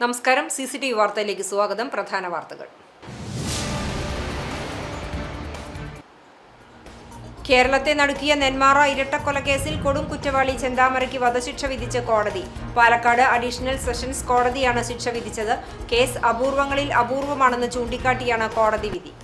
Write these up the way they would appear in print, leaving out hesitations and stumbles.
നമസ്കാരം. CCTV വാർത്തയിലേക്ക് സ്വാഗതം. പ്രധാന വാർത്തകൾ. കേരളത്തെ നടുക്കിയ നെന്മാറ ഇരട്ടക്കൊലക്കേസിൽ കൊടും കുറ്റവാളി ചെന്താമരയ്ക്ക് വധശിക്ഷ വിധിച്ച കോടതി. പാലക്കാട് അഡീഷണൽ സെഷൻസ് കോടതിയാണ് ശിക്ഷ വിധിച്ചത്. കേസ് അപൂർവങ്ങളിൽ അപൂർവമാണെന്ന് ചൂണ്ടിക്കാട്ടിയാണ് കോടതി വിധി.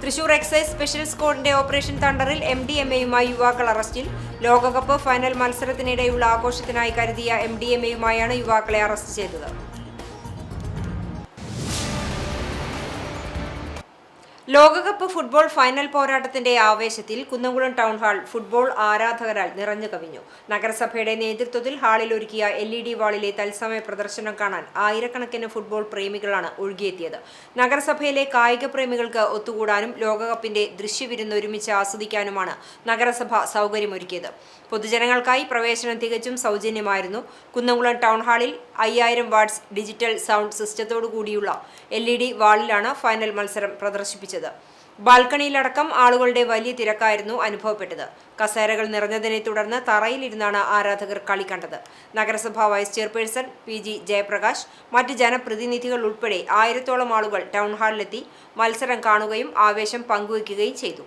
തൃശൂർ എക്സൈസ് സ്പെഷ്യൽ സ്ക്വാഡിന്റെ ഓപ്പറേഷൻ തണ്ടറിൽ MDMA-യുമായി യുവാക്കൾ അറസ്റ്റിൽ. ലോകകപ്പ് ഫൈനൽ മത്സരത്തിനിടെയുള്ള ആഘോഷത്തിനായി കരുതിയ MDMA-യുമായാണ് യുവാക്കളെ അറസ്റ്റ് ചെയ്തത്. ലോകകപ്പ് ഫുട്ബോൾ ഫൈനൽ പോരാട്ടത്തിന്റെ ആവേശത്തിൽ കുന്നംകുളം ടൗൺ ഹാൾ ഫുട്ബോൾ ആരാധകരാൽ നിറഞ്ഞു കവിഞ്ഞു. നഗരസഭയുടെ നേതൃത്വത്തിൽ ഹാളിൽ ഒരുക്കിയ LED വാളിലെ തത്സമയ പ്രദർശനം കാണാൻ ആയിരക്കണക്കിന് ഫുട്ബോൾ പ്രേമികളാണ് ഒഴുകിയെത്തിയത്. നഗരസഭയിലെ കായിക പ്രേമികൾക്ക് ഒത്തുകൂടാനും ലോകകപ്പിന്റെ ദൃശ്യവിരുന്ന് ഒരുമിച്ച് ആസ്വദിക്കാനുമാണ് നഗരസഭ സൗകര്യമൊരുക്കിയത്. പൊതുജനങ്ങൾക്കായി പ്രവേശനം തികച്ചും സൗജന്യമായിരുന്നു. കുന്നംകുളം ടൗൺ ഹാളിൽ 5000 വാട്ട്സ് ഡിജിറ്റൽ സൗണ്ട് സിസ്റ്റത്തോടു കൂടിയുള്ള LED വാളിലാണ് ഫൈനൽ മത്സരം പ്രദർശിപ്പിച്ചത്. ബാൽക്കണിയിലടക്കം ആളുകളുടെ വലിയ തിരക്കായിരുന്നു അനുഭവപ്പെട്ടത്. കസേരകൾ നിറഞ്ഞതിനെ തുടർന്ന് തറയിലിരുന്നാണ് ആരാധകർ കളി കണ്ടത്. നഗരസഭാ വൈസ് ചെയർപേഴ്സൺ PG ജയപ്രകാശ്, മറ്റ് ജനപ്രതിനിധികൾ ഉൾപ്പെടെ 1000-ഓളം ആളുകൾ ടൗൺ ഹാളിലെത്തി മത്സരം കാണുകയും ആവേശം പങ്കുവയ്ക്കുകയും ചെയ്തു.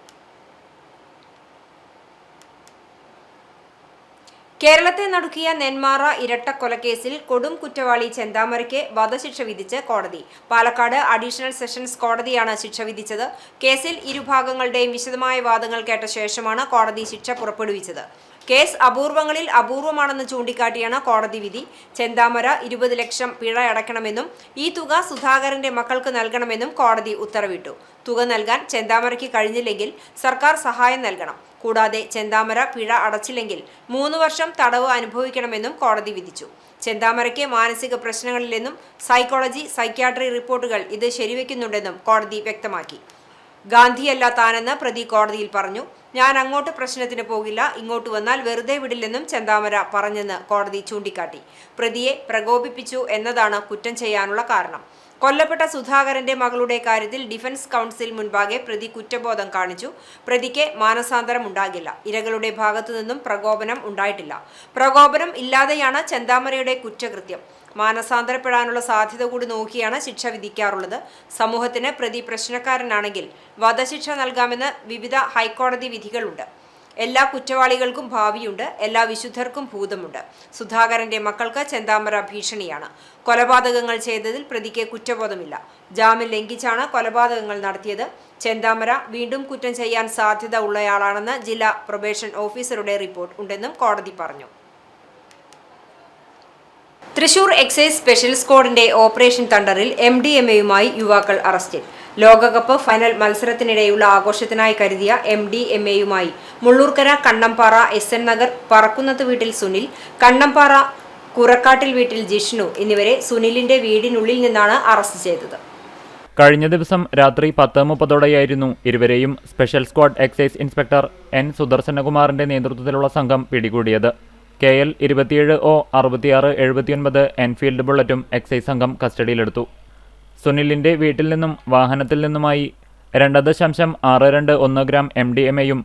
കേരളത്തെ നടുക്കിയ നെന്മാറ ഇരട്ടക്കൊലക്കേസിൽ കൊടും കുറ്റവാളി ചെന്താമരയ്ക്ക് വധശിക്ഷ വിധിച്ച് കോടതി. പാലക്കാട് അഡീഷണൽ സെഷൻസ് കോടതിയാണ് ശിക്ഷ വിധിച്ചത്. കേസിൽ ഇരുഭാഗങ്ങളുടെയും വിശദമായ വാദങ്ങൾ കേട്ട ശേഷമാണ് കോടതി ശിക്ഷ പുറപ്പെടുവിച്ചത്. കേസ് അപൂർവങ്ങളിൽ അപൂർവമാണെന്ന് ചൂണ്ടിക്കാട്ടിയാണ് കോടതി വിധി. ചെന്താമര 20 ലക്ഷം പിഴ അടയ്ക്കണമെന്നും ഈ തുക സുധാകരന്റെ മക്കൾക്ക് നൽകണമെന്നും കോടതി ഉത്തരവിട്ടു. തുക നൽകാൻ ചെന്താമരയ്ക്ക് കഴിഞ്ഞില്ലെങ്കിൽ സർക്കാർ സഹായം നൽകണം. കൂടാതെ ചെന്താമര പിഴ അടച്ചില്ലെങ്കിൽ 3 വർഷം തടവ് അനുഭവിക്കണമെന്നും കോടതി വിധിച്ചു. ചെന്താമരയ്ക്ക് മാനസിക പ്രശ്നങ്ങളില്ലെന്നും സൈക്യാട്രി റിപ്പോർട്ടുകൾ ഇത് ശരിവെക്കുന്നുണ്ടെന്നും കോടതി വ്യക്തമാക്കി. ഗാന്ധിയല്ല താനെന്ന് പ്രതി കോടതിയിൽ പറഞ്ഞു. ഞാൻ അങ്ങോട്ട് പ്രശ്നത്തിന് പോകില്ല, ഇങ്ങോട്ട് വന്നാൽ വെറുതെ വിടില്ലെന്നും ചെന്താമര പറഞ്ഞെന്ന് കോടതി ചൂണ്ടിക്കാട്ടി. പ്രതിയെ പ്രകോപിപ്പിച്ചു എന്നതാണ് കുറ്റം ചെയ്യാനുള്ള കാരണം. കൊല്ലപ്പെട്ട സുധാകരന്റെ മകളുടെ കാര്യത്തിൽ ഡിഫൻസ് കൗൺസിൽ മുൻപാകെ പ്രതി കുറ്റബോധം കാണിച്ചു. പ്രതിക്ക് മാനസാന്തരം ഉണ്ടാകില്ല. ഇരകളുടെ ഭാഗത്തു നിന്നും പ്രകോപനം ഉണ്ടായിട്ടില്ല. പ്രകോപനം ഇല്ലാതെയാണ് ചെന്താമരയുടെ കുറ്റകൃത്യം. മാനസാന്തരപ്പെടാനുള്ള സാധ്യത കൂടി നോക്കിയാണ് ശിക്ഷ വിധിക്കാറുള്ളത്. സമൂഹത്തിന് പ്രതി പ്രശ്നക്കാരനാണെങ്കിൽ വധശിക്ഷ നൽകാമെന്ന് വിവിധ ഹൈക്കോടതി വിധികളുണ്ട്. എല്ലാ കുറ്റവാളികൾക്കും ഭാവിയുണ്ട്, എല്ലാ വിശുദ്ധർക്കും ഭൂതമുണ്ട്. സുധാകരന്റെ മക്കൾക്ക് ചെന്താമര ഭീഷണിയാണ്. കൊലപാതകങ്ങൾ ചെയ്തതിൽ പ്രതിക്ക് കുറ്റബോധമില്ല. ജാമ്യം ലംഘിച്ചാണ് കൊലപാതകങ്ങൾ നടത്തിയത്. ചെന്താമര വീണ്ടും കുറ്റം ചെയ്യാൻ സാധ്യത ഉള്ളയാളാണെന്ന് ജില്ലാ പ്രൊബേഷൻ ഓഫീസറുടെ റിപ്പോർട്ട് ഉണ്ടെന്നും കോടതി പറഞ്ഞു. തൃശൂർ എക്സൈസ് സ്പെഷ്യൽ സ്ക്വാഡിന്റെ ഓപ്പറേഷൻ തണ്ടറിൽ MDMA-യുമായി യുവാക്കൾ അറസ്റ്റിൽ. ലോകകപ്പ് ഫൈനൽ മത്സരത്തിനിടെയുള്ള ആഘോഷത്തിനായി കരുതിയ MDMA-യുമായി മുള്ളൂർക്കര കണ്ണംപാറ SN നഗർ പറക്കുന്നത്ത് വീട്ടിൽ സുനിൽ, കണ്ണംപാറ കുറക്കാട്ടിൽ വീട്ടിൽ ജിഷ്ണു എന്നിവരെ സുനിലിന്റെ വീടിനുള്ളിൽ നിന്നാണ് അറസ്റ്റ് ചെയ്തത്. കഴിഞ്ഞ ദിവസം രാത്രി 10:30ഓടെയായിരുന്നു ഇരുവരെയും special squad excise inspector N സുദർശനകുമാറിന്റെ നേതൃത്വത്തിലുള്ള സംഘം പിടികൂടിയത്. KL 27O6679 എൻഫീൽഡ് ബുള്ളറ്റും എക്സൈസ് സംഘം കസ്റ്റഡിയിലെടുത്തു. സുനിലിന്റെ വീട്ടിൽ നിന്നും വാഹനത്തിൽ നിന്നുമായി 2.621 ഗ്രാം MDMA-യും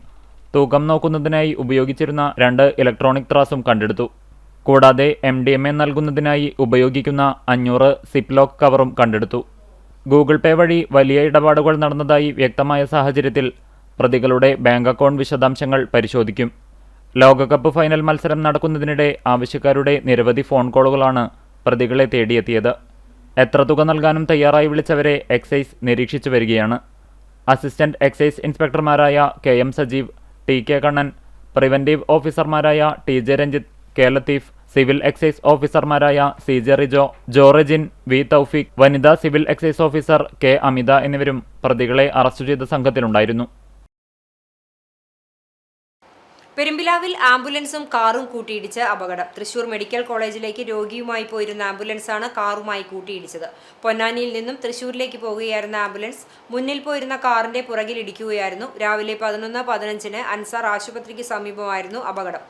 തൂക്കം നോക്കുന്നതിനായി ഉപയോഗിച്ചിരുന്ന 2 ഇലക്ട്രോണിക് ത്രാസും കണ്ടെടുത്തു. കൂടാതെ MDMA നൽകുന്നതിനായി ഉപയോഗിക്കുന്ന 500 സിപ്ലോക്ക് കവറും കണ്ടെടുത്തു. ഗൂഗിൾ പേ വഴി വലിയ ഇടപാടുകൾ നടന്നതായി വ്യക്തമായ സാഹചര്യത്തിൽ പ്രതികളുടെ ബാങ്ക് അക്കൗണ്ട് വിശദാംശങ്ങൾ പരിശോധിക്കും. ലോകകപ്പ് ഫൈനൽ മത്സരം നടക്കുന്നതിനിടെ ആവശ്യക്കാരുടെ നിരവധി ഫോൺ കോളുകളാണ് പ്രതികളെ തേടിയെത്തിയത്. എത്ര തുക നൽകാനും തയ്യാറായി വിളിച്ചവരെ എക്സൈസ് നിരീക്ഷിച്ചു വരികയാണ്. അസിസ്റ്റന്റ് എക്സൈസ് ഇൻസ്പെക്ടർമാരായ KM Sajeev, TK Kannan, preventive ഓഫീസർമാരായ TJ Ranjith, K Latheef, civil excise ഓഫീസർമാരായ CJ റിജോ, ജോറജിൻ, V തൗഫീഖ്, വനിതാ civil excise officer K Amitha എന്നിവരും പ്രതികളെ അറസ്റ്റ് ചെയ്ത സംഘത്തിലുണ്ടായിരുന്നു. പെരുമ്പിലാവിൽ ആംബുലൻസും കാറും കൂട്ടിയിടിച്ച് അപകടം. തൃശൂർ മെഡിക്കൽ കോളേജിലേക്ക് രോഗിയുമായി പോയിരുന്ന ആംബുലൻസാണ് കാറുമായി കൂട്ടിയിടിച്ചത്. പൊന്നാനിയിൽ നിന്നും തൃശൂരിലേക്ക് പോകുകയായിരുന്ന ആംബുലൻസ് മുന്നിൽ പോയിരുന്ന കാറിന്റെ പുറകിൽ ഇടിക്കുകയായിരുന്നു. രാവിലെ 11:15-ന് അൻസാർ ആശുപത്രിക്ക് സമീപമായിരുന്നു അപകടം.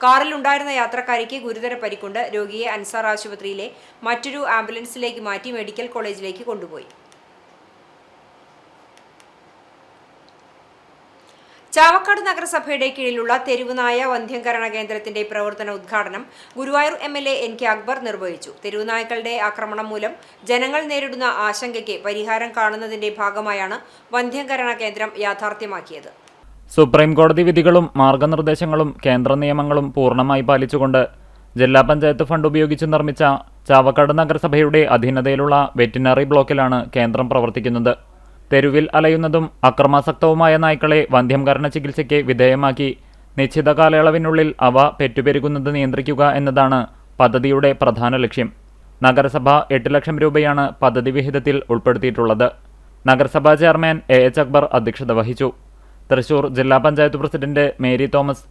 കാറിലുണ്ടായിരുന്ന യാത്രക്കാരിക്ക് ഗുരുതര പരിക്കുണ്ട്. രോഗിയെ അൻസാർ ആശുപത്രിയിലെ മറ്റൊരു ആംബുലൻസിലേക്ക് മാറ്റി മെഡിക്കൽ കോളേജിലേക്ക് കൊണ്ടുപോയി. ചാവക്കാട് നഗരസഭയുടെ കീഴിലുള്ള തെരുവുനായ വന്ധ്യംകരണ കേന്ദ്രത്തിന്റെ പ്രവർത്തന ഉദ്ഘാടനം ഗുരുവായൂർ MLA NK അക്ബർ നിർവഹിച്ചു. തെരുവുനായ്ക്കളുടെ ആക്രമണം മൂലം ജനങ്ങൾ നേരിടുന്ന ആശങ്കയ്ക്ക് പരിഹാരം കാണുന്നതിന്റെ ഭാഗമായാണ് വന്ധ്യംകരണ കേന്ദ്രം യാഥാർത്ഥ്യമാക്കിയത്. സുപ്രീം കോടതി വിധികളും മാർഗനിർദ്ദേശങ്ങളും കേന്ദ്ര നിയമങ്ങളും പൂർണ്ണമായി പാലിച്ചുകൊണ്ട് ജില്ലാ പഞ്ചായത്ത് ഫണ്ട് ഉപയോഗിച്ച് നിർമ്മിച്ച ചാവക്കാട് നഗരസഭയുടെ അധീനതയിലുള്ള വെറ്റിനറി ബ്ലോക്കിലാണ് കേന്ദ്രം പ്രവർത്തിക്കുന്നത്. തെരുവിൽ അലയുന്നതും അക്രമാസക്തവുമായ നായ്ക്കളെ വന്ധ്യംകരണ ചികിത്സയ്ക്ക് വിധേയമാക്കി നിശ്ചിത കാലയളവിനുള്ളിൽ അവ പെറ്റുപെരുകുന്നത് നിയന്ത്രിക്കുക എന്നതാണ് പദ്ധതിയുടെ പ്രധാന ലക്ഷ്യം. നഗരസഭ 8 ലക്ഷം രൂപയാണ് പദ്ധതി വിഹിതത്തിൽ ഉൾപ്പെടുത്തിയിട്ടുള്ളത്. നഗരസഭാ ചെയർമാൻ AH അക്ബർ അധ്യക്ഷത വഹിച്ചു. തൃശൂർ ജില്ലാ panchayat president Mary Thomas,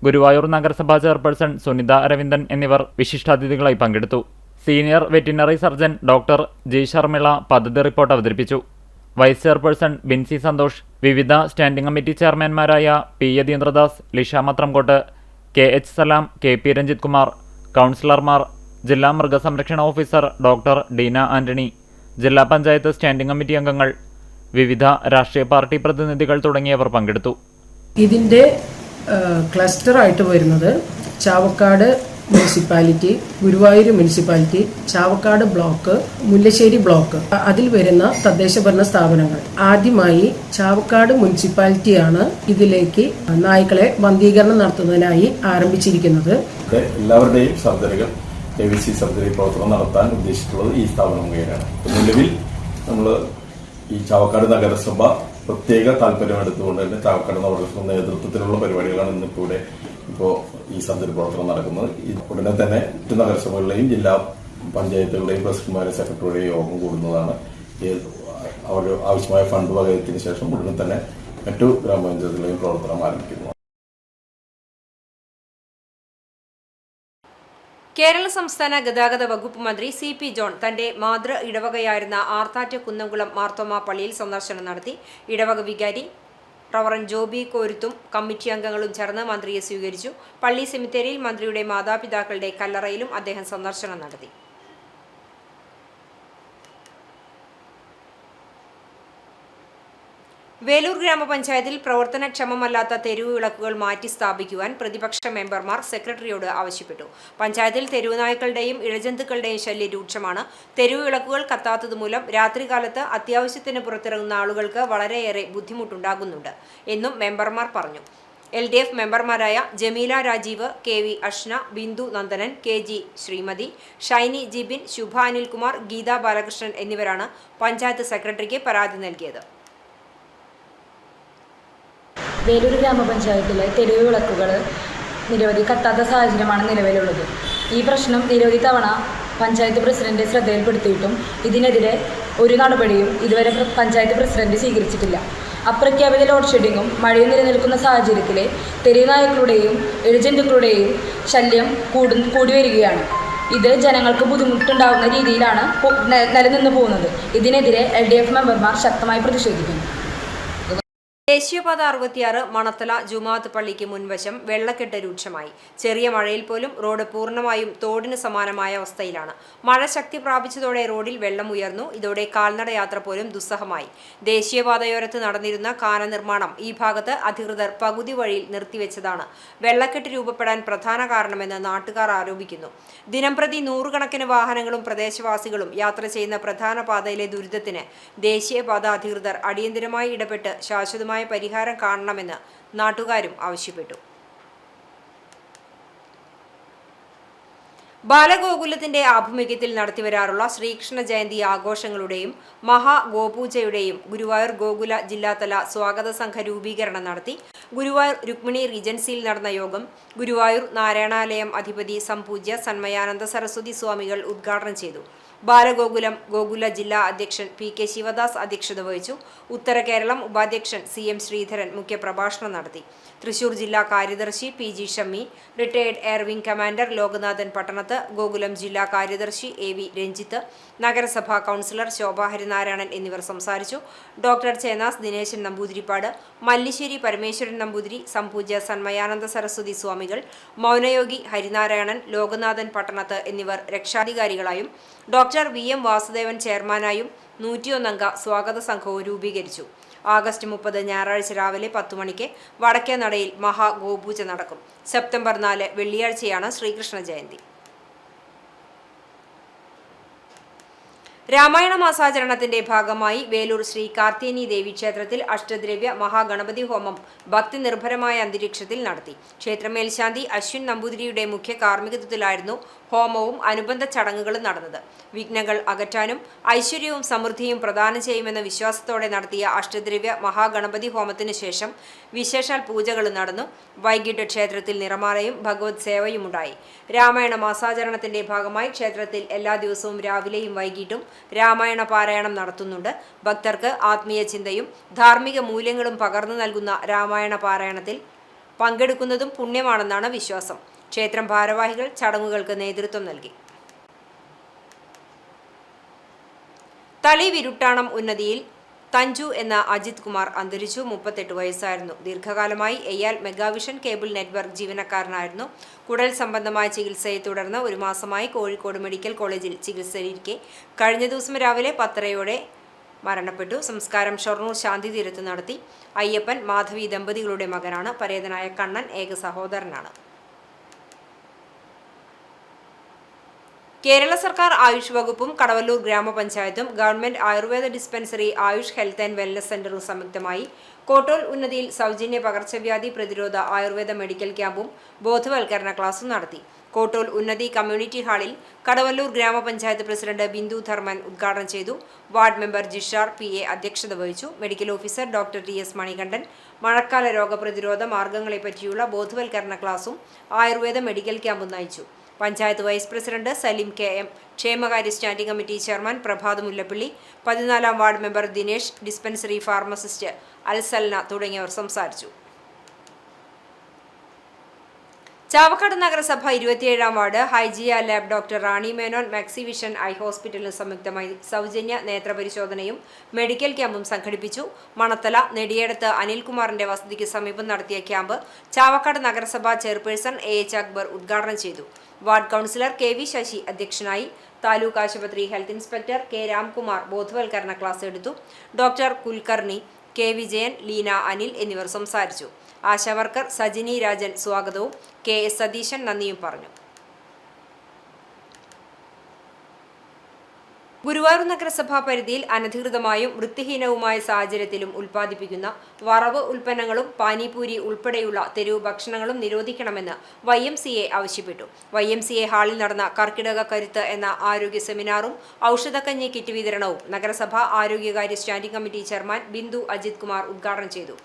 Guruvayur നഗരസഭാ ചെയർപേഴ്സൺ സുനിത അരവിന്ദൻ എന്നിവർ വിശിഷ്ടാതിഥികളായി പങ്കെടുത്തു. Senior veterinary surgeon doctor G Sharmila പദ്ധതി റിപ്പോർട്ട് അവതരിപ്പിച്ചു. വൈസ് ചെയർപേഴ്സൺ ബിൻസി സന്തോഷ്, വിവിധ സ്റ്റാൻഡിംഗ് കമ്മിറ്റി ചെയർമാൻമാരായ P. Yatheendradas, Lisha Mathramkott, KH Salam, KP Ranjith Kumar, കൗൺസിലർമാർ, ജില്ലാ മൃഗസംരക്ഷണ ഓഫീസർ ഡോക്ടർ ഡീന ആന്റണി, ജില്ലാ പഞ്ചായത്ത് സ്റ്റാൻഡിംഗ് കമ്മിറ്റി അംഗങ്ങൾ, വിവിധ രാഷ്ട്രീയ പാർട്ടി പ്രതിനിധികൾ തുടങ്ങിയവർ പങ്കെടുത്തു. ഇതിൻ്റെ ക്ലസ്റ്ററായിട്ട് വരുന്നത് Chavakkad municipality, Guruvayur municipality, Chavakkad block, Mullassery block, അതിൽ വരുന്ന തദ്ദേശഭരണ സ്ഥാപനങ്ങൾ. ആദ്യമായി ചാവക്കാട് മുനിസിപ്പാലിറ്റിയാണ് ഇതിലേക്ക് നായ്ക്കളെ വന്ധീകരണം നടത്തുന്നതിനായി ആരംഭിച്ചിരിക്കുന്നത്. എല്ലാവരുടെയും സർജറികൾ AVC സർജറി പ്രവർത്തനം നടത്താൻ ഉദ്ദേശിച്ചിട്ടുള്ളത് ഈ സ്ഥാപനം മുഖേനയാണ്. നിലവിൽ നമ്മൾ ഈ ചാവക്കാട് നഗരസഭ പ്രത്യേക താല്പര്യമെടുത്തുകൊണ്ട് തന്നെ ചാവക്കാട് നഗരസഭ നേതൃത്വത്തിലുള്ള പരിപാടികളാണ് ഇന്നിവിടെ ഈ സർജറി പ്രവർത്തനം നടക്കുന്നത്. ഉടനെ തന്നെ മറ്റു നഗരസഭകളിലെയും ജില്ലാ പഞ്ചായത്തുകളുടെയും പ്രസിഡന്റുമാരെ സെക്രട്ടറിയുടെയും യോഗം കൂടുന്നതാണ്. അവർ ആവശ്യമായ ഫണ്ട് വകയത്തിന് ശേഷം ഉടനെ തന്നെ മറ്റു ഗ്രാമപഞ്ചായത്തുകളെയും പ്രവർത്തനം ആരംഭിക്കുന്നു. കേരള സംസ്ഥാന ഗതാഗത വകുപ്പ് മന്ത്രി CP ജോൺ തന്റെ മാതൃ ഇടവകയായിരുന്ന ആർത്താറ്റ് കുന്നംകുളം മാർത്തോമ പള്ളിയിൽ സന്ദർശനം നടത്തി. ഇടവക വികാരി റവറന്റ് ജോബി കോരുത്തും കമ്മിറ്റി അംഗങ്ങളും ചേർന്ന് മന്ത്രിയെ സ്വീകരിച്ചു. പള്ളി സെമിത്തേരിയിൽ മന്ത്രിയുടെ മാതാപിതാക്കളുടെ കല്ലറയിലും അദ്ദേഹം സന്ദർശനം നടത്തി. വേലൂർ ഗ്രാമപഞ്ചായത്തിൽ പ്രവർത്തനക്ഷമമല്ലാത്ത തെരുവ് വിളക്കുകൾ മാറ്റി സ്ഥാപിക്കുവാൻ പ്രതിപക്ഷ മെമ്പർമാർ സെക്രട്ടറിയോട് ആവശ്യപ്പെട്ടു. പഞ്ചായത്തിൽ തെരുവുനായ്ക്കളുടെയും ഇഴജന്തുക്കളുടെയും ശല്യം രൂക്ഷമാണ്. തെരുവ് വിളക്കുകൾ കത്താത്തതുമൂലം രാത്രികാലത്ത് അത്യാവശ്യത്തിന് പുറത്തിറങ്ങുന്ന ആളുകൾക്ക് വളരെയേറെ ബുദ്ധിമുട്ടുണ്ടാകുന്നുണ്ട് എന്നും മെമ്പർമാർ പറഞ്ഞു. LDF മെമ്പർമാരായ ജമീല രാജീവ്, KV അഷ്ന, ബിന്ദു നന്ദനൻ, KG ശ്രീമതി, ഷൈനി ജിബിൻ, ശുഭ അനിൽകുമാർ, ഗീത ബാലകൃഷ്ണൻ എന്നിവരാണ് പഞ്ചായത്ത് സെക്രട്ടറിക്ക് പരാതി നൽകിയത്. വേലൂർ ഗ്രാമപഞ്ചായത്തിലെ തെരുവ് വിളക്കുകൾ നിരവധി കത്താത്ത സാഹചര്യമാണ് നിലവിലുള്ളത്. ഈ പ്രശ്നം നിരവധി തവണ പഞ്ചായത്ത് പ്രസിഡന്റ് ശ്രദ്ധയിൽപ്പെടുത്തിയിട്ടും ഇതിനെതിരെ ഒരു നടപടിയും ഇതുവരെ പഞ്ചായത്ത് പ്രസിഡന്റ് സ്വീകരിച്ചിട്ടില്ല. അപ്രഖ്യാപിത ലോഡ് ഷെഡിങ്ങും മഴയും നിലനിൽക്കുന്ന സാഹചര്യത്തിൽ തെരുവ് നായ്ക്കളുടെയും ഇഴജന്തുക്കളുടെയും ശല്യം കൂടി വരികയാണ്. ഇത് ജനങ്ങൾക്ക് ബുദ്ധിമുട്ടുണ്ടാകുന്ന രീതിയിലാണ് നിലനിന്ന് പോകുന്നത്. ഇതിനെതിരെ LDF മെമ്പർമാർ ശക്തമായി പ്രതിഷേധിക്കുന്നു. ദേശീയപാത 66 മണത്തല ജുമാഅത്ത് പള്ളിക്ക് മുൻവശം വെള്ളക്കെട്ട് രൂക്ഷമായി. ചെറിയ മഴയിൽ പോലും റോഡ് പൂർണ്ണമായും തോടിന് സമാനമായ അവസ്ഥയിലാണ്. മഴ ശക്തി പ്രാപിച്ചതോടെ റോഡിൽ വെള്ളം ഉയർന്നു. ഇതോടെ കാൽനട യാത്ര പോലും ദുസ്സഹമായി. ദേശീയപാതയോരത്ത് നടന്നിരുന്ന കാന നിർമ്മാണം ഈ ഭാഗത്ത് അധികൃതർ പകുതി വഴിയിൽ നിർത്തിവെച്ചതാണ് വെള്ളക്കെട്ട് രൂപപ്പെടാൻ പ്രധാന കാരണമെന്ന് നാട്ടുകാർ ആരോപിക്കുന്നു. ദിനംപ്രതി നൂറുകണക്കിന് വാഹനങ്ങളും പ്രദേശവാസികളും യാത്ര ചെയ്യുന്ന പ്രധാന പാതയിലെ ദുരിതത്തിന് ദേശീയപാത അധികൃതർ അടിയന്തരമായി ഇടപെട്ട് ശാശ്വതമായി പരിഹാരം കാണണമെന്ന് നാട്ടുകാരും ആവശ്യപ്പെട്ടു. ബാലഗോകുലത്തിന്റെ ആഭിമുഖ്യത്തിൽ നടത്തിവരാറുള്ള ശ്രീകൃഷ്ണ ജയന്തി ആഘോഷങ്ങളുടെയും മഹാഗോപൂജയുടെയും ഗുരുവായൂർ ഗോകുല ജില്ലാതല സ്വാഗത സംഘ രൂപീകരണം നടത്തി. ഗുരുവായൂർ രുക്മിണി റീജൻസിയിൽ നടന്ന യോഗം ഗുരുവായൂർ നാരായണാലയം അധിപതി സംപൂജ്യ സന്മയാനന്ദ സരസ്വതി സ്വാമികൾ ഉദ്ഘാടനം ചെയ്തു. ബാലഗോകുലം ഗോകുല ജില്ലാ അധ്യക്ഷൻ PK ശിവദാസ് അധ്യക്ഷത വഹിച്ചു. ഉത്തര കേരളം ഉപാധ്യക്ഷൻ CM ശ്രീധരൻ മുഖ്യപ്രഭാഷണം നടത്തി. തൃശൂർ ജില്ലാ കാര്യദർശി PG Shammi, retired air wing commander Lokanathan Pattanath, Gokulam ജില്ലാ കാര്യദർശി AV രഞ്ജിത്ത്, നഗരസഭാ കൗൺസിലർ ശോഭ ഹരിനാരായണൻ എന്നിവർ സംസാരിച്ചു. ഡോക്ടർ ചേനാസ് ദിനേശൻ നമ്പൂതിരിപ്പാട്, മല്ലിശ്ശേരി പരമേശ്വരൻ നമ്പൂതിരി, സംപൂജ്യ സന്മയാനന്ദ സരസ്വതി സ്വാമികൾ, മൗനയോഗി ഹരിനാരായണൻ, ലോകനാഥൻ പട്ടണത്ത് എന്നിവർ രക്ഷാധികാരികളായും ഡോക്ടർ VM വാസുദേവൻ ചെയർമാനായും 101 അംഗ സ്വാഗത സംഘവും രൂപീകരിച്ചു. ആഗസ്റ്റ് 30 ഞായറാഴ്ച രാവിലെ 10 മണിക്ക് വടക്കേനടയിൽ മഹാഗോപൂജ നടക്കും. സെപ്റ്റംബർ 4 വെള്ളിയാഴ്ചയാണ് ശ്രീകൃഷ്ണ ജയന്തി. രാമായണ മാസാചരണത്തിന്റെ ഭാഗമായി വേലൂർ ശ്രീ കാർത്യായനി ദേവി ക്ഷേത്രത്തിൽ അഷ്ടദ്രവ്യ മഹാഗണപതി ഹോമം ഭക്തി നിർഭരമായ അന്തരീക്ഷത്തിൽ നടത്തി. ക്ഷേത്ര മേൽശാന്തി അശ്വിൻ നമ്പൂതിരിയുടെ മുഖ്യ കാർമ്മികത്വത്തിലായിരുന്നു ഹോമവും അനുബന്ധ ചടങ്ങുകളും നടന്നത്. വിഘ്നങ്ങൾ അകറ്റാനും ഐശ്വര്യവും സമൃദ്ധിയും പ്രദാനം ചെയ്യുമെന്ന വിശ്വാസത്തോടെ നടത്തിയ അഷ്ടദ്രവ്യ മഹാഗണപതി ഹോമത്തിനു ശേഷം വിശേഷാൽ പൂജകൾ നടന്നു. വൈകിട്ട് ക്ഷേത്രത്തിൽ നിറമാലയും ഭഗവത് സേവയുമുണ്ടായി. രാമായണ മാസാചരണത്തിന്റെ ഭാഗമായി ക്ഷേത്രത്തിൽ എല്ലാ ദിവസവും രാവിലെയും വൈകിട്ടും രാമായണ പാരായണം നടത്തുന്നുണ്ട്. ഭക്തർക്ക് ആത്മീയ ചിന്തയും ധാർമ്മിക മൂല്യങ്ങളും പകർന്നു നൽകുന്ന രാമായണ പാരായണത്തിൽ പങ്കെടുക്കുന്നതും പുണ്യമാണെന്നാണ് വിശ്വാസം. ക്ഷേത്രം ഭാരവാഹികൾ ചടങ്ങുകൾക്ക് നേതൃത്വം നൽകി. തളി വിരുട്ടാണം ഉന്നതിയിൽ തഞ്ചു എന്ന അജിത് കുമാർ അന്തരിച്ചു. 38 വയസ്സായിരുന്നു. ദീർഘകാലമായി എയ്യാൽ മെഗാവിഷൻ കേബിൾ നെറ്റ്വർക്ക് ജീവനക്കാരനായിരുന്നു. കുടൽ സംബന്ധമായ ചികിത്സയെ തുടർന്ന് 1 മാസമായി കോഴിക്കോട് മെഡിക്കൽ കോളേജിൽ ചികിത്സയിലിരിക്കെ കഴിഞ്ഞ ദിവസം രാവിലെ 10:30 മരണപ്പെട്ടു. സംസ്കാരം ഷൊർണൂർ ശാന്തിതീരത്ത് നടത്തി. അയ്യപ്പൻ മാധവി ദമ്പതികളുടെ മകനാണ്. പരേതനായ കണ്ണൻ ഏക സഹോദരനാണ്. കേരള സർക്കാർ ആയുഷ് വകുപ്പും കടവല്ലൂർ ഗ്രാമപഞ്ചായത്തും government ayurveda dispensary Ayush health and wellness സെന്ററും സംയുക്തമായി കോട്ടോൽ ഉന്നതിയിൽ സൗജന്യ പകർച്ചവ്യാധി പ്രതിരോധ ആയുർവേദ മെഡിക്കൽ ക്യാമ്പും ബോധവൽക്കരണ ക്ലാസും നടത്തി. കോട്ടോൽ ഉന്നതി കമ്മ്യൂണിറ്റി ഹാളിൽ കടവല്ലൂർ ഗ്രാമപഞ്ചായത്ത് പ്രസിഡന്റ് ബിന്ദു ധർമ്മൻ ഉദ്ഘാടനം ചെയ്തു. വാർഡ് മെമ്പർ ജിഷാർ PA അധ്യക്ഷത വഹിച്ചു. Medical officer doctor TS Manikandan മഴക്കാല രോഗപ്രതിരോധ മാർഗങ്ങളെപ്പറ്റിയുള്ള ബോധവൽക്കരണ ക്ലാസും ആയുർവേദ മെഡിക്കൽ ക്യാമ്പും നയിച്ചു. Panchayat vice president Saleem KM, ക്ഷേമകാര്യ standing committee chairman Prabhat Mullappally, 14-ാം ward member Dinesh, dispensary pharmacist Alsalna തുടങ്ങിയവർ സംസാരിച്ചു. ചാവക്കാട് നഗരസഭ 27-ാം ward Hygeia lab doctor Rani Menon Maxivision eye ഹോസ്പിറ്റലിന് സംയുക്തമായി സൗജന്യ നേത്രപരിശോധനയും മെഡിക്കൽ ക്യാമ്പും സംഘടിപ്പിച്ചു. മണത്തല നെടിയേടത്ത് അനിൽകുമാറിന്റെ വസതിക്ക് സമീപം നടത്തിയ ക്യാമ്പ് ചാവക്കാട് നഗരസഭാ ചെയർപേഴ്സൺ AH അക്ബർ ഉദ്ഘാടനം ചെയ്തു. വാർഡ് കൗൺസിലർ KV ശശി അധ്യക്ഷനായി. താലൂക്ക് ആശുപത്രി ഹെൽത്ത് ഇൻസ്പെക്ടർ K രാംകുമാർ ബോധവൽക്കരണ ക്ലാസ് എടുത്തു. ഡോക്ടർ കുൽക്കർണി, K വിജയൻ, ലീന അനിൽ എന്നിവർ സംസാരിച്ചു. ആശാവർക്കർ സജിനി രാജൻ സ്വാഗതവും KS സതീശൻ നന്ദിയും പറഞ്ഞു. ഗുരുവായൂർ നഗരസഭാ പരിധിയിൽ അനധികൃതമായും വൃത്തിഹീനവുമായ സാഹചര്യത്തിലും ഉൽപ്പാദിപ്പിക്കുന്ന വറവ് ഉൽപ്പന്നങ്ങളും പാനിപൂരി ഉൾപ്പെടെയുള്ള തെരുവ് ഭക്ഷണങ്ങളും നിരോധിക്കണമെന്ന് YMCA ആവശ്യപ്പെട്ടു. YMCA ഹാളിൽ നടന്ന കർക്കിടക കരുത്ത് എന്ന ആരോഗ്യ സെമിനാറും ഔഷധക്കഞ്ഞി കിറ്റ് വിതരണവും നഗരസഭാ ആരോഗ്യകാര്യ standing committee chairman Bindu Ajith Kumar ഉദ്ഘാടനം ചെയ്തു.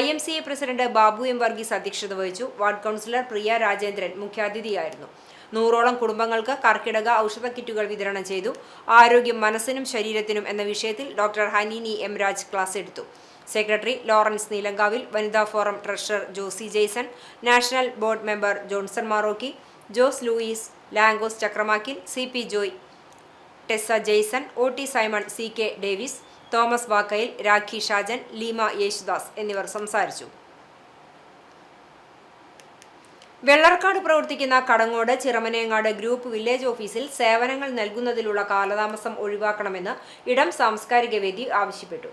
YMCA president Babu M Varghese അധ്യക്ഷത വഹിച്ചു. വാർഡ് കൗൺസിലർ പ്രിയ രാജേന്ദ്രൻ മുഖ്യാതിഥിയായിരുന്നു. 100ഓളം കുടുംബങ്ങൾക്ക് കർക്കിടക ഔഷധ കിറ്റുകൾ വിതരണം ചെയ്തു. ആരോഗ്യം മനസ്സിനും ശരീരത്തിനും എന്ന വിഷയത്തിൽ doctor Hanini M Raj class എടുത്തു. സെക്രട്ടറി ലോറൻസ് നീലങ്കാവിൽ, വനിതാ forum treasurer Josy Jaison, national board member Johnson Marokki, Jose Louis, Langos Chakramakkil, CP Joy, Tessa Jaison, OT Simon, CK Davis, Thomas Vakkayil, Rakhi Shajan, Leema Yesudas എന്നിവർ സംസാരിച്ചു. വെള്ളർക്കാട് പ്രവർത്തിക്കുന്ന കടങ്ങോട് ചിറമനേങ്ങാട് ഗ്രൂപ്പ് വില്ലേജ് ഓഫീസിൽ സേവനങ്ങൾ നൽകുന്നതിലുള്ള കാലതാമസം ഒഴിവാക്കണമെന്ന് ഇടം സാംസ്കാരിക വേദി ആവശ്യപ്പെട്ടു.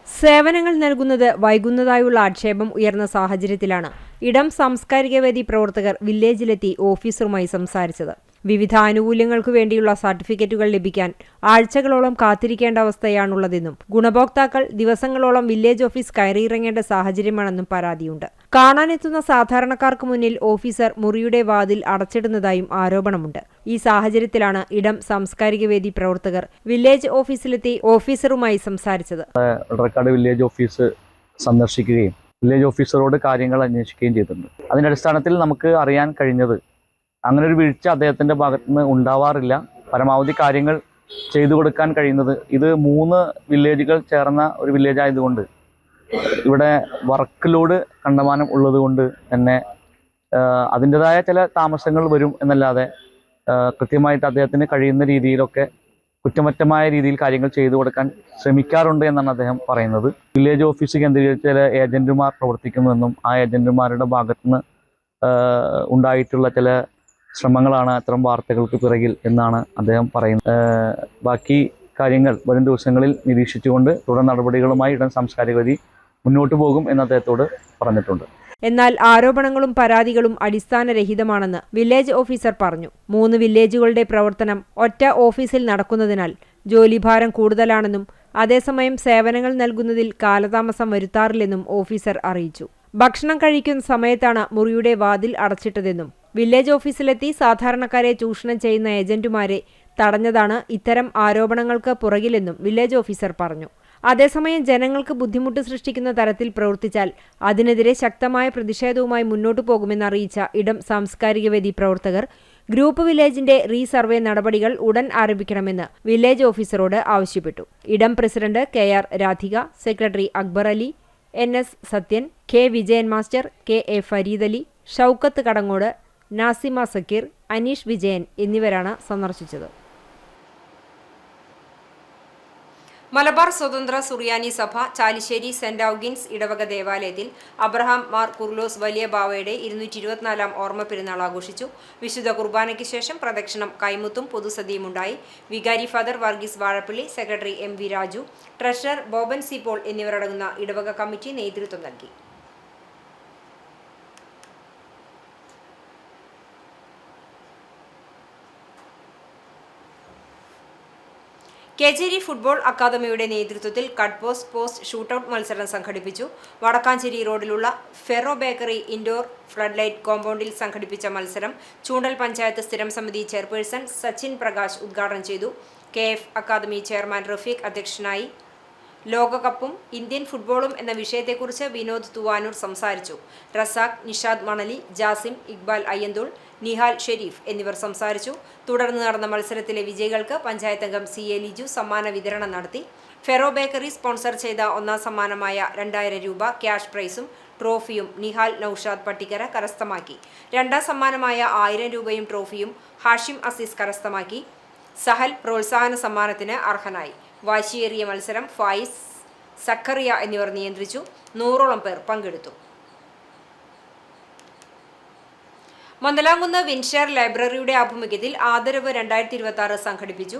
സേവനങ്ങൾ നൽകുന്നത് വൈകുന്നതായുള്ള ആക്ഷേപം ഉയർന്ന സാഹചര്യത്തിലാണ് ഇടം സാംസ്കാരിക വേദി പ്രവർത്തകർ വില്ലേജിലെത്തി ഓഫീസറുമായി സംസാരിച്ചത്. വിവിധ ആനുകൂല്യങ്ങൾക്കു വേണ്ടിയുള്ള സർട്ടിഫിക്കറ്റുകൾ ലഭിക്കാൻ ആഴ്ചകളോളം കാത്തിരിക്കേണ്ട അവസ്ഥയാണുള്ളതെന്നും ഗുണഭോക്താക്കൾ ദിവസങ്ങളോളം വില്ലേജ് ഓഫീസ് കയറിയിറങ്ങേണ്ട സാഹചര്യമാണെന്നും പരാതിയുണ്ട്. കാണാനെത്തുന്ന സാധാരണക്കാർക്ക് മുന്നിൽ ഓഫീസർ മുറിയുടെ വാതിൽ അടച്ചിടുന്നതായും ആരോപണമുണ്ട്. ഈ സാഹചര്യത്തിലാണ് ഇടം സാംസ്കാരിക വേദി പ്രവർത്തകർ വില്ലേജ് ഓഫീസിലെത്തി ഓഫീസറുമായി സംസാരിച്ചത്. വെള്ളർക്കാട് വില്ലേജ് ഓഫീസ് സന്ദർശിക്കുകയും വില്ലേജ് ഓഫീസറോട് കാര്യങ്ങൾ അന്വേഷിക്കുകയും ചെയ്തിട്ടുണ്ട്. അതിന്റെ അടിസ്ഥാനത്തിൽ നമുക്ക് അറിയാൻ കഴിഞ്ഞത് അങ്ങനെ ഒരു വീഴ്ച അദ്ദേഹത്തിൻ്റെ ഭാഗത്ത് നിന്ന് ഉണ്ടാവാറില്ല. പരമാവധി കാര്യങ്ങൾ ചെയ്തു കൊടുക്കാൻ കഴിയുന്നത് ഇത് 3 വില്ലേജുകൾ ചേർന്ന ഒരു വില്ലേജ് ആയതുകൊണ്ട് ഇവിടെ വർക്ക് ലോഡ് കണ്ടമാനം ഉള്ളതുകൊണ്ട് തന്നെ അതിൻ്റെതായ ചില താമസങ്ങൾ വരും എന്നല്ലാതെ കൃത്യമായിട്ട് അദ്ദേഹത്തിന് കഴിയുന്ന രീതിയിലൊക്കെ കുറ്റമറ്റമായ രീതിയിൽ കാര്യങ്ങൾ ചെയ്തു കൊടുക്കാൻ ശ്രമിക്കാറുണ്ട് എന്നാണ് അദ്ദേഹം പറയുന്നത്. വില്ലേജ് ഓഫീസ് കേന്ദ്രീകരിച്ച് ചില ഏജന്റുമാർ പ്രവർത്തിക്കുന്നുവെന്നും ആ ഏജന്റുമാരുടെ ഭാഗത്തുനിന്ന് ഉണ്ടായിട്ടുള്ള ചില ശ്രമങ്ങളാണ് അത്തരം വാർത്തകൾക്ക് പിറകിൽ എന്നാണ് അദ്ദേഹം പറയുന്നത്. ബാക്കി കാര്യങ്ങൾ വരും ദിവസങ്ങളിൽ നിരീക്ഷിച്ചുകൊണ്ട് തുടർ നടപടികളുമായി ഇടം സാംസ്കാരിക വേദി മുന്നോട്ട് പോകും എന്ന് അദ്ദേഹത്തോട് പറഞ്ഞിട്ടുണ്ട്. എന്നാൽ ആരോപണങ്ങളും പരാതികളും അടിസ്ഥാനരഹിതമാണെന്ന് വില്ലേജ് ഓഫീസർ പറഞ്ഞു. 3 വില്ലേജുകളുടെ പ്രവർത്തനം ഒറ്റ ഓഫീസിൽ നടക്കുന്നതിനാൽ ജോലിഭാരം കൂടുതലാണെന്നും അതേസമയം സേവനങ്ങൾ നൽകുന്നതിൽ കാലതാമസം വരുത്താറില്ലെന്നും ഓഫീസർ അറിയിച്ചു. ഭക്ഷണം കഴിക്കുന്ന സമയത്താണ് മുറിയുടെ വാതിൽ അടച്ചിട്ടതെന്നും വില്ലേജ് ഓഫീസിലെത്തി സാധാരണക്കാരെ ചൂഷണം ചെയ്യുന്ന ഏജന്റുമാരെ തടഞ്ഞതാണ് ഇത്തരം ആരോപണങ്ങൾക്ക് പുറകിലെന്നും വില്ലേജ് ഓഫീസർ പറഞ്ഞു. അതേസമയം ജനങ്ങൾക്ക് ബുദ്ധിമുട്ട് സൃഷ്ടിക്കുന്ന തരത്തിൽ പ്രവർത്തിച്ചാൽ അതിനെതിരെ ശക്തമായ പ്രതിഷേധവുമായി മുന്നോട്ടു പോകുമെന്നറിയിച്ച ഇടം സാംസ്കാരിക വേദി പ്രവർത്തകർ ഗ്രൂപ്പ് വില്ലേജിന്റെ റീസർവേ നടപടികൾ ഉടൻ ആരംഭിക്കണമെന്ന് വില്ലേജ് ഓഫീസറോട് ആവശ്യപ്പെട്ടു. ഇടം president KR Radhika, secretary Akbar Ali, NS Sathyan, K Vijayan master, KA Fareed Ali, Shoukath Kadangode, Nasima Sakkir, Aneesh Vijayan എന്നിവരാണ് സന്ദർശിച്ചത്. മലബാർ സ്വതന്ത്ര സുറിയാനി സഭ ചാലിശ്ശേരി സെന്റ് ഔഗിൻസ് ഇടവക ദേവാലയത്തിൽ അബ്രഹാം മാർ കുർലോസ് വലിയ ബാവയുടെ 224-ാം ഓർമ്മ പെരുന്നാൾ ആഘോഷിച്ചു. വിശുദ്ധ കുർബാനയ്ക്ക് ശേഷം പ്രദക്ഷിണം, കൈമുത്തും പൊതുസദ്യയുമുണ്ടായി. വികാരി father Varghese Vazhappally, secretary MV Raju, treasurer Boban C Paul എന്നിവരടങ്ങുന്ന ഇടവക കമ്മിറ്റി നേതൃത്വം നൽകി. കേച്ചേരി ഫുട്ബോൾ അക്കാദമിയുടെ നേതൃത്വത്തിൽ കട്ട് പോസ്റ്റ് ഷൂട്ടൌട്ട് മത്സരം സംഘടിപ്പിച്ചു. വടക്കാഞ്ചേരി റോഡിലുള്ള ഫെറോ ബേക്കറി ഇൻഡോർ ഫ്ലഡ്ലൈറ്റ് കോമ്പൗണ്ടിൽ സംഘടിപ്പിച്ച മത്സരം ചൂണ്ടൽ പഞ്ചായത്ത് സ്ഥിരം സമിതി ചെയർപേഴ്സൺ സച്ചിൻ പ്രകാശ് ഉദ്ഘാടനം ചെയ്തു. KF അക്കാദമി ചെയർമാൻ റഫീഖ് അധ്യക്ഷനായി. ലോകകപ്പും ഇന്ത്യൻ ഫുട്ബോളും എന്ന വിഷയത്തെക്കുറിച്ച് വിനോദ് തുവാനൂർ സംസാരിച്ചു. റസാഖ്, നിഷാദ് മണലി, ജാസിം, ഇക്ബാൽ അയ്യന്തുൾ, നിഹാൽ ഷെരീഫ് എന്നിവർ സംസാരിച്ചു. തുടർന്ന് നടന്ന മത്സരത്തിലെ വിജയികൾക്ക് പഞ്ചായത്ത് അംഗം CA ലിജു സമ്മാന വിതരണം നടത്തി. ഫെറോ ബേക്കറി സ്പോൺസർ ചെയ്ത ഒന്നാം സമ്മാനമായ 2000 രൂപ ക്യാഷ് പ്രൈസും ട്രോഫിയും നിഹാൽ നൌഷാദ് പട്ടിക്കര കരസ്ഥമാക്കി. രണ്ടാം സമ്മാനമായ 1000 രൂപയും ട്രോഫിയും ഹാഷിം അസീസ് കരസ്ഥമാക്കി. സഹൽ പ്രോത്സാഹന സമ്മാനത്തിന് അർഹനായി. വാശിയേറിയ മത്സരം ഫായിസ്, സക്കറിയ എന്നിവർ നിയന്ത്രിച്ചു. 100ഓളം പേർ പങ്കെടുത്തു. മന്ദലാംകുന്ന് വിൻഷെയർ ലൈബ്രറിയുടെ ആഭിമുഖ്യത്തിൽ ആദരവ് 2026 സംഘടിപ്പിച്ചു.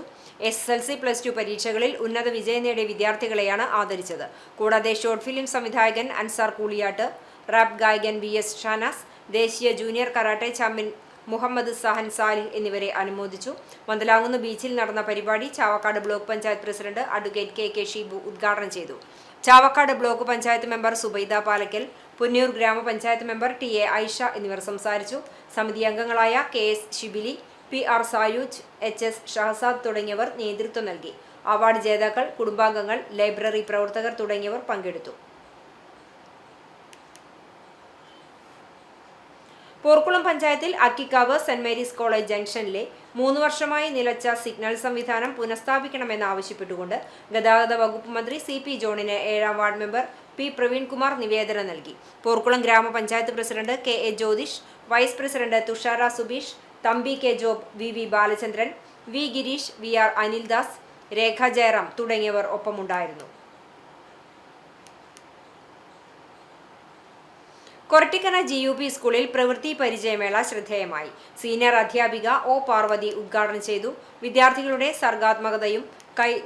SSLC+2 പരീക്ഷകളിൽ ഉന്നത വിജയം നേടിയ വിദ്യാർത്ഥികളെയാണ് ആദരിച്ചത്. കൂടാതെ ഷോർട്ട് ഫിലിം സംവിധായകൻ അൻസാർ കൂളിയാട്ട്, റാപ്പ് ഗായകൻ VS ഷാനാസ്, ദേശീയ junior karate champion Muhammad Sahan Salih എന്നിവരെ അനുമോദിച്ചു. മന്ദലാംകുന്ന് ബീച്ചിൽ നടന്ന പരിപാടി Chavakkad block panchayat president advocate KK Shibu ഉദ്ഘാടനം ചെയ്തു. ചാവക്കാട് ബ്ലോക്ക് പഞ്ചായത്ത് മെമ്പർ സുബൈദ പാലക്കൽ, പുന്നൂർ ഗ്രാമപഞ്ചായത്ത് മെമ്പർ TA ഐഷ എന്നിവർ സംസാരിച്ചു. സമിതി അംഗങ്ങളായ KS Shibili, PR Sayooj, HS Shahzad തുടങ്ങിയവർ നേതൃത്വം നൽകി. അവാർഡ് ജേതാക്കൾ, കുടുംബാംഗങ്ങൾ, ലൈബ്രറി പ്രവർത്തകർ തുടങ്ങിയവർ പങ്കെടുത്തു. പോർക്കുളം പഞ്ചായത്തിൽ അക്കിക്കാവ് സെന്റ് മേരീസ് കോളേജ് ജംഗ്ഷനിലെ 3 വർഷമായി നിലച്ച സിഗ്നൽ സംവിധാനം പുനഃസ്ഥാപിക്കണമെന്നാവശ്യപ്പെട്ടുകൊണ്ട് ഗതാഗത വകുപ്പ് മന്ത്രി CP ജോണിന് 7ാം വാർഡ് മെമ്പർ P പ്രവീൺകുമാർ നിവേദനം നൽകി. പോർക്കുളം ഗ്രാമപഞ്ചായത്ത് president KA Jyothish, vice president Thushara Subeesh, Thampi K Job, VV Balachandran, V Girish, VR Anildas, Rekha Jayaram തുടങ്ങിയവർ ഒപ്പമുണ്ടായിരുന്നു. കൊരട്ടിക്കര GUP സ്കൂളിൽ പ്രവൃത്തി പരിചയമേള ശ്രദ്ധേയമായി. സീനിയർ അധ്യാപിക O പാർവതി ഉദ്ഘാടനം ചെയ്തു. വിദ്യാർത്ഥികളുടെ സർഗാത്മകതയും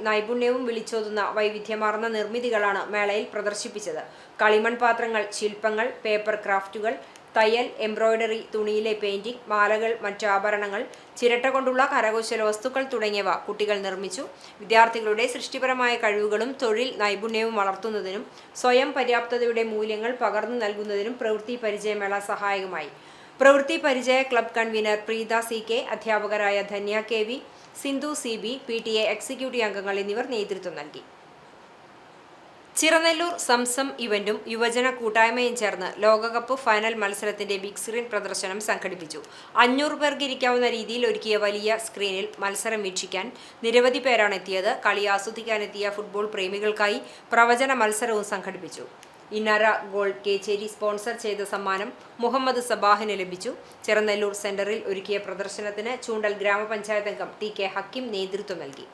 നൈപുണ്യവും വിളിച്ചോതുന്ന വൈവിധ്യമാർന്ന നിർമ്മിതികളാണ് മേളയിൽ പ്രദർശിപ്പിച്ചത്. കളിമൺ പാത്രങ്ങൾ, ശില്പങ്ങൾ, പേപ്പർ ക്രാഫ്റ്റുകൾ, തയ്യൽ, എംബ്രോയിഡറി, തുണിയിലെ പെയിന്റിംഗ്, മാലകൾ, മറ്റ് ആഭരണങ്ങൾ, ചിരട്ട കൊണ്ടുള്ള കരകൗശല വസ്തുക്കൾ തുടങ്ങിയവ കുട്ടികൾ നിർമ്മിച്ചു. വിദ്യാർത്ഥികളുടെ സൃഷ്ടിപരമായ കഴിവുകളും തൊഴിൽ നൈപുണ്യവും വളർത്തുന്നതിനും സ്വയം പര്യാപ്തതയുടെ മൂല്യങ്ങൾ പകർന്നു നൽകുന്നതിനും പ്രവൃത്തി പരിചയമേള സഹായകമായി. പ്രവൃത്തി പരിചയ ക്ലബ് കൺവീനർ പ്രീത CK, അധ്യാപകരായ Dhanya KV, Sindhu CB, PTA executive അംഗങ്ങൾ എന്നിവർ നേതൃത്വം നൽകി. ചിറനെല്ലൂർ സംസം ഇവന്റും യുവജന കൂട്ടായ്മയും ചേർന്ന് ലോകകപ്പ് ഫൈനൽ മത്സരത്തിന്റെ ബിഗ് സ്ക്രീൻ പ്രദർശനം സംഘടിപ്പിച്ചു. 500 പേർക്ക് ഇരിക്കാവുന്ന രീതിയിൽ ഒരുക്കിയ വലിയ സ്ക്രീനിൽ മത്സരം വീക്ഷിക്കാൻ നിരവധി പേരാണ് എത്തിയത്. കളി ആസ്വദിക്കാനെത്തിയ ഫുട്ബോൾ പ്രേമികൾക്കായി പ്രവചന മത്സരവും സംഘടിപ്പിച്ചു. ഇന്നര ഗോൾ കേച്ചേരി സ്പോൺസർ ചെയ്ത സമ്മാനം മുഹമ്മദ് സബാഹിന് ലഭിച്ചു. ചിറനെല്ലൂർ സെന്ററിൽ ഒരുക്കിയ പ്രദർശനത്തിന് ചൂണ്ടൽ ഗ്രാമപഞ്ചായത്ത് അംഗം TK ഹക്കിം നേതൃത്വം നൽകി.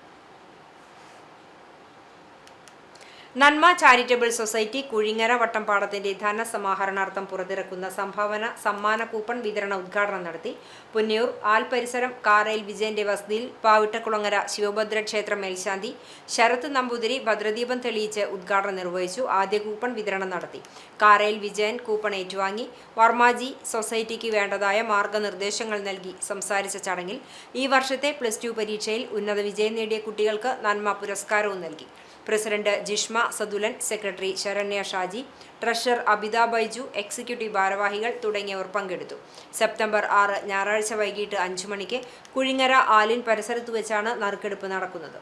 നന്മ ചാരിറ്റബിൾ സൊസൈറ്റി കുഴിങ്ങര വട്ടംപാടത്തിന്റെ ധനസമാഹരണാർത്ഥം പുറത്തിറക്കുന്ന സംഭാവന സമ്മാന കൂപ്പൺ വിതരണ ഉദ്ഘാടനം നടത്തി. പുന്നയൂർ ആൽപരിസരം കാറയിൽ വിജയന്റെ വസതിയിൽ പാവിട്ടക്കുളങ്ങര ശിവഭദ്ര ക്ഷേത്ര മേൽശാന്തി ശരത് നമ്പൂതിരി ഭദ്രദീപം തെളിയിച്ച് ഉദ്ഘാടനം നിർവഹിച്ചു. ആദ്യ കൂപ്പൺ വിതരണം നടത്തി. കാറയിൽ വിജയൻ കൂപ്പൺ ഏറ്റുവാങ്ങി. വർമാജി സൊസൈറ്റിക്ക് വേണ്ടതായ മാർഗനിർദ്ദേശങ്ങൾ നൽകി സംസാരിച്ച ചടങ്ങിൽ ഈ വർഷത്തെ +2 പരീക്ഷയിൽ ഉന്നത വിജയം നേടിയ കുട്ടികൾക്ക് നന്മ പുരസ്കാരവും നൽകി. President Jishma Sadulan, secretary Saranya Shaji, treasurer Abitha Baiju, executive ഭാരവാഹികൾ തുടങ്ങിയവർ പങ്കെടുത്തു. സെപ്റ്റംബർ 6 ഞായറാഴ്ച വൈകിട്ട് 5 മണിക്ക് കുഴിങ്ങര ആലിൻ പരിസരത്ത് വെച്ചാണ് നറുക്കെടുപ്പ് നടക്കുന്നത്.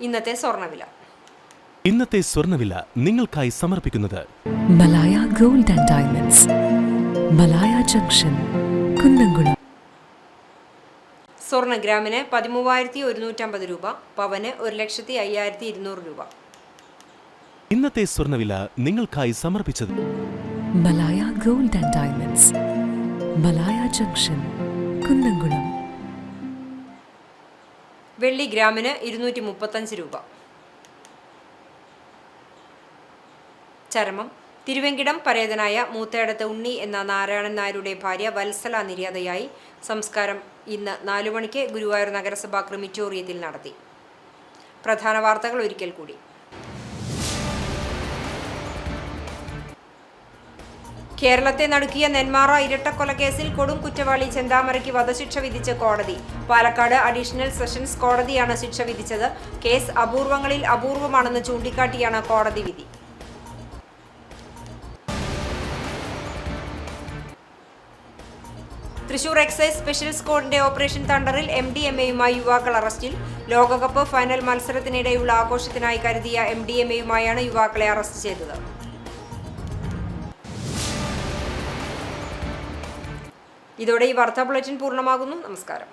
ഇന്നത്തെ സ്വർണ്ണവില നിങ്ങൾക്കായി സമർപ്പിക്കുന്നത് Malaya gold and diamonds, Malaya junction, Kunnamkulam. സ്വർണ്ണ ഗ്രാമിന് 13,150 രൂപ, പവന് 1,05,200 രൂപ. ഇന്നത്തെ സ്വർണ്ണവില നിങ്ങൾക്കായി സമർപ്പിച്ചത് Malaya gold and diamonds, Malaya junction, Kunnamkulam. വെള്ളി ഗ്രാമിന് 235 രൂപ. ചരമം തിരുവെങ്കിടം പരേതനായ മൂത്തേടത്ത് ഉണ്ണി എന്ന നാരായണൻ നായരുടെ ഭാര്യ വത്സല നിര്യാതയായി. സംസ്കാരം ഇന്ന് 4 മണിക്ക് ഗുരുവായൂർ നഗരസഭാ ക്രിമിറ്റോറിയത്തിൽ നടത്തി. പ്രധാന വാർത്തകൾ ഒരിക്കൽ കൂടി. കേരളത്തെ നടുക്കിയ നെന്മാറ ഇരട്ടക്കൊലക്കേസിൽ കൊടും കുറ്റവാളി ചെന്താമരയ്ക്ക് വധശിക്ഷ വിധിച്ച് കോടതി. പാലക്കാട് അഡീഷണൽ സെഷൻസ് കോടതിയാണ് ശിക്ഷ വിധിച്ചത്. കേസ് അപൂർവങ്ങളിൽ അപൂർവമാണെന്ന് ചൂണ്ടിക്കാട്ടിയാണ് കോടതി വിധി. തൃശൂർ എക്സൈസ് സ്പെഷ്യൽ സ്ക്വാഡിന്റെ ഓപ്പറേഷൻ തണ്ടറിൽ MDMA-യുമായി യുവാക്കൾ അറസ്റ്റിൽ. ലോകകപ്പ് ഫൈനൽ മത്സരത്തിനിടെയുള്ള ആഘോഷത്തിനായി കരുതിയ MDMA-യുമായാണ് യുവാക്കളെ അറസ്റ്റ് ചെയ്തത്. ഇതോടെ ഈ വാർത്താ ബുള്ളറ്റിൻ പൂർണ്ണമാകുന്നു. നമസ്കാരം.